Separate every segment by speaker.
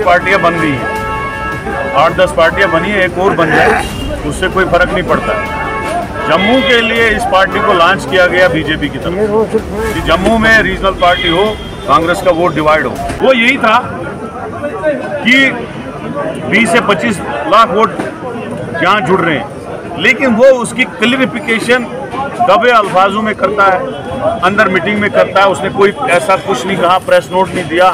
Speaker 1: पार्टियां बन गई हैं, 8-10 पार्टियां बनी है, एक और बन जाए उससे कोई फर्क नहीं पड़ता है। जम्मू के लिए इस पार्टी को लॉन्च किया गया बीजेपी की तरफ कि जम्मू में रीजनल पार्टी हो, कांग्रेस का वोट डिवाइड हो। वो यही था कि 20 से 25 लाख वोट जहाँ जुड़ रहे हैं, लेकिन वो उसकी क्लियरिफिकेशन दबे अल्फाजों में करता है, अंदर मीटिंग में करता है। उसने कोई ऐसा कुछ नहीं कहा, प्रेस नोट नहीं दिया,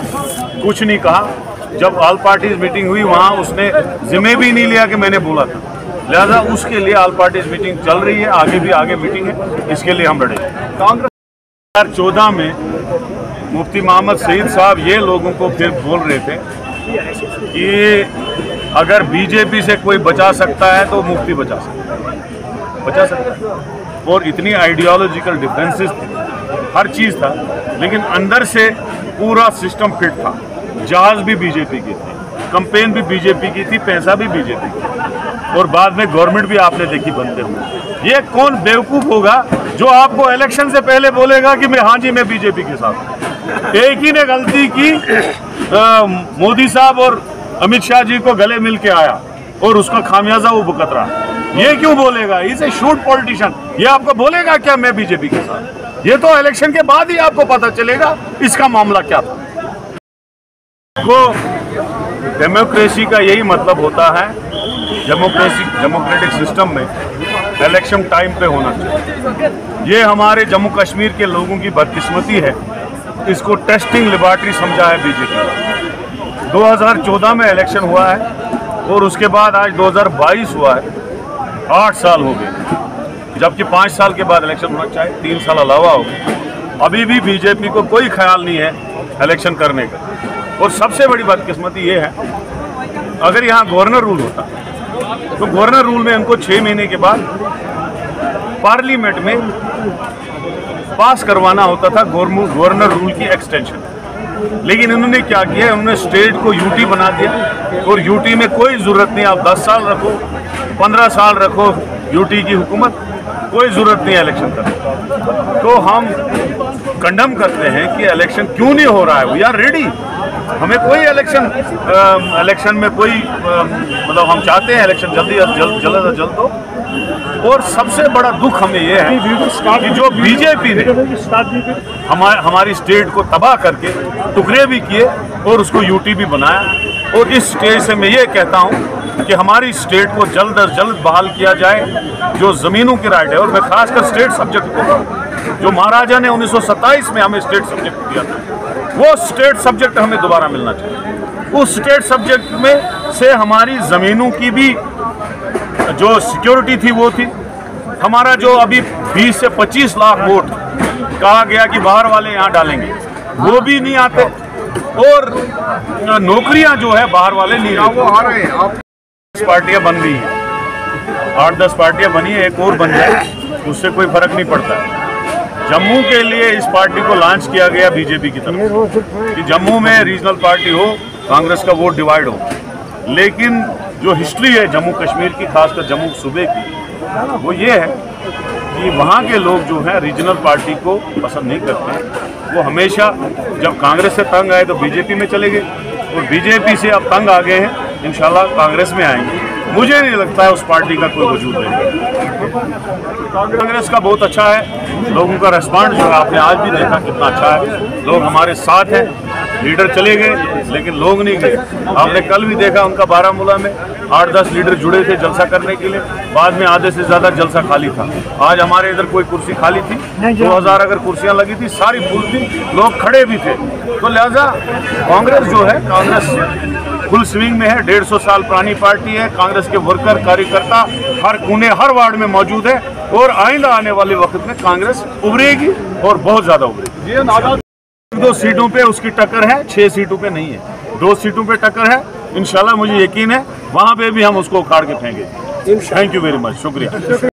Speaker 1: कुछ नहीं कहा। जब ऑल पार्टीज मीटिंग हुई वहाँ उसने जिम्मे भी नहीं लिया कि मैंने बोला था। लिहाजा उसके लिए ऑल पार्टीज मीटिंग चल रही है, आगे भी आगे मीटिंग है, इसके लिए हम लड़ेंगे। कांग्रेस 2014 में मुफ्ती मोहम्मद सईद साहब ये लोगों को फिर बोल रहे थे कि अगर बीजेपी से कोई बचा सकता है तो मुफ्ती बचा सकता है। और इतनी आइडियोलॉजिकल डिफरेंसेस थे, हर चीज़ था, लेकिन अंदर से पूरा सिस्टम फिट था। जहाज भी बीजेपी की थी, कैंपेन भी बीजेपी की थी, पैसा भी बीजेपी की, और बाद में गवर्नमेंट भी आपने देखी बनते हुए। ये कौन बेवकूफ़ होगा जो आपको इलेक्शन से पहले बोलेगा कि हाँ जी मैं बीजेपी के साथ। एक ही ने गलती की, मोदी साहब और अमित शाह जी को गले मिल के आया और उसका खामियाजा वो भुगत रहा। ये क्यों बोलेगा? इसे शूट पॉलिटिशियन। ये आपको बोलेगा क्या मैं बीजेपी के साथ? ये तो इलेक्शन के बाद ही आपको पता चलेगा इसका मामला क्या था। को डेमोक्रेसी का यही मतलब होता है, डेमोक्रेटिक सिस्टम में इलेक्शन टाइम पे होना चाहिए। ये हमारे जम्मू कश्मीर के लोगों की बदकिस्मती है, इसको टेस्टिंग लेबॉरेटरी समझा है बीजेपी। 2014 में इलेक्शन हुआ है और उसके बाद आज 2022 हुआ है, 8 साल हो गए, जबकि 5 साल के बाद इलेक्शन होना चाहिए, 3 साल अलावा हो गए। अभी भी बीजेपी को कोई ख्याल नहीं है इलेक्शन करने का। और सबसे बड़ी बदकिस्मती ये है, अगर यहाँ गवर्नर रूल होता तो गवर्नर रूल में उनको 6 महीने के बाद पार्लियामेंट में पास करवाना होता था गवर्नर रूल की एक्सटेंशन। लेकिन इन्होंने क्या किया, उन्होंने स्टेट को यूटी बना दिया और यूटी में कोई ज़रूरत नहीं, आप 10 साल रखो, 15 साल रखो यूटी की हुकूमत, कोई ज़रूरत नहीं है इलेक्शन करने। तो हम कंडम करते हैं कि इलेक्शन क्यों नहीं हो रहा है। वी आर रेडी, हमें कोई इलेक्शन में कोई मतलब हम चाहते हैं इलेक्शन जल्दी जल्द हो। और सबसे बड़ा दुख हमें ये है कि जो बीजेपी ने हमारी स्टेट को तबाह करके टुकड़े भी किए और उसको यूटी भी बनाया। और इस स्टेज से मैं ये कहता हूँ कि हमारी स्टेट को जल्द अज जल्द बहाल किया जाए, जो ज़मीनों की राइट है। और मैं खासकर स्टेट सब्जेक्ट को, जो महाराजा ने 1927 में हमें स्टेट सब्जेक्ट दिया था, वो स्टेट सब्जेक्ट हमें दोबारा मिलना चाहिए। उस स्टेट सब्जेक्ट में से हमारी ज़मीनों की भी जो सिक्योरिटी थी वो थी। हमारा जो अभी 20 से 25 लाख वोट कहा गया कि बाहर वाले यहाँ डालेंगे, वो भी नहीं आते। और नौकरियां जो है बाहर वाले नहीं आ रहे हैं। पार्टियां बन गई हैं, 8-10 पार्टियां बनी है, एक और बन जाए उससे कोई फर्क नहीं पड़ता है। जम्मू के लिए इस पार्टी को लॉन्च किया गया बीजेपी की तरफ कि जम्मू में रीजनल पार्टी हो, कांग्रेस का वोट डिवाइड हो। लेकिन जो हिस्ट्री है जम्मू कश्मीर की, खासकर जम्मू सूबे की, वो ये है कि वहाँ के लोग जो हैं रीजनल पार्टी को पसंद नहीं करते। वो हमेशा जब कांग्रेस से तंग आए तो बीजेपी में चले गए, और बीजेपी से अब तंग आ गए हैं, इंशाल्लाह कांग्रेस में आएंगे। मुझे नहीं लगता है उस पार्टी का कोई वजूद नहीं। कांग्रेस का बहुत अच्छा है, लोगों का रिस्पॉन्स जो है आपने आज भी देखा कितना अच्छा है। लोग हमारे साथ हैं, लीडर चले गए लेकिन लोग नहीं गए। आपने कल भी देखा उनका बारामूला में 8-10 लीडर जुड़े थे जलसा करने के लिए, बाद में आधे से ज़्यादा जलसा खाली था। आज हमारे इधर कोई कुर्सी खाली थी, 2000 अगर कुर्सियाँ लगी थी, सारी फुल थी, लोग खड़े भी थे। तो लिहाजा कांग्रेस जो है, कांग्रेस फुल स्विंग में है, 150 साल पुरानी पार्टी है। कांग्रेस के वर्कर कार्यकर्ता हर कोने हर वार्ड में मौजूद है, और आइंदा आने वाले वक्त में कांग्रेस उभरेगी और बहुत ज़्यादा उभरेगी। 2 सीटों पे उसकी टक्कर है, 6 सीटों पे नहीं है, 2 सीटों पे टक्कर है। इंशाल्लाह मुझे यकीन है वहाँ पे भी हम उसको उखाड़ के फेंकेंगे। थैंक यू वेरी मच, शुक्रिया।